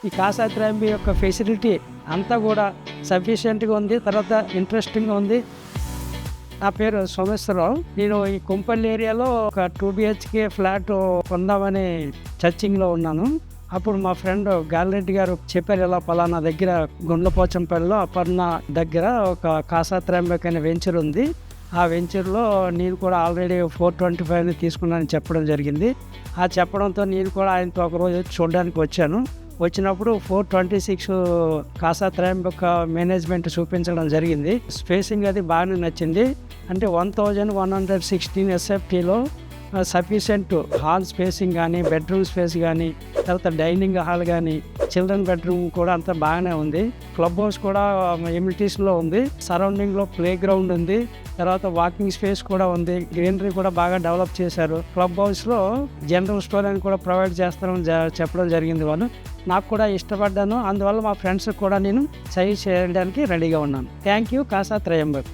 ఈ కాసాత్రయంబి యొక్క ఫెసిలిటీ అంతా కూడా సఫిషియెంట్గా ఉంది. తర్వాత ఇంట్రెస్టింగ్గా ఉంది. నా పేరు సోమేశ్వరరావు. నేను ఈ కుంపల్లి ఏరియాలో ఒక 2 BHK ఫ్లాట్ కొందామని చర్చింగ్లో ఉన్నాను. అప్పుడు మా ఫ్రెండ్ గాలిరెడ్డి గారు చెప్పారు, ఇలా పలానా దగ్గర గుండ్లపోచంపల్లిలో అపర్ణ దగ్గర ఒక కాసాత్రయంబిక్ అనే వెంచర్ ఉంది. ఆ వెంచర్లో నేను కూడా ఆల్రెడీ 425 తీసుకున్నానని చెప్పడం జరిగింది. ఆ చెప్పడంతో నేను కూడా ఆయనతో ఒకరోజు చూడడానికి వచ్చాను. వచ్చినప్పుడు 426 కాసాత్రయంబిక్ మేనేజ్మెంట్ చూపించడం జరిగింది. స్పేసింగ్ అది బాగానే నచ్చింది. అంటే 1116 SFTలో సఫిషియెంట్ హాల్ స్పేసింగ్ కానీ, బెడ్రూమ్ స్పేస్ కానీ, తర్వాత డైనింగ్ హాల్ కానీ, చిల్డ్రన్ బెడ్రూమ్ కూడా అంతా బాగానే ఉంది. క్లబ్ హౌస్ కూడా ఎమ్యూనిటీస్లో ఉంది. సరౌండింగ్లో ప్లే గ్రౌండ్ ఉంది. తర్వాత వాకింగ్ స్పేస్ కూడా ఉంది. గ్రీనరీ కూడా బాగా డెవలప్ చేశారు. క్లబ్ హౌస్లో జనరల్ స్టోర్ అని కూడా ప్రొవైడ్ చేస్తారని చెప్పడం జరిగింది వాళ్ళు. నాకు కూడా ఇష్టపడ్డాను. అందువల్ల మా ఫ్రెండ్స్కి కూడా నేను సజెస్ట్ చేయడానికి రెడీగా ఉన్నాను. Thank you కాసాత్రయంబిక్.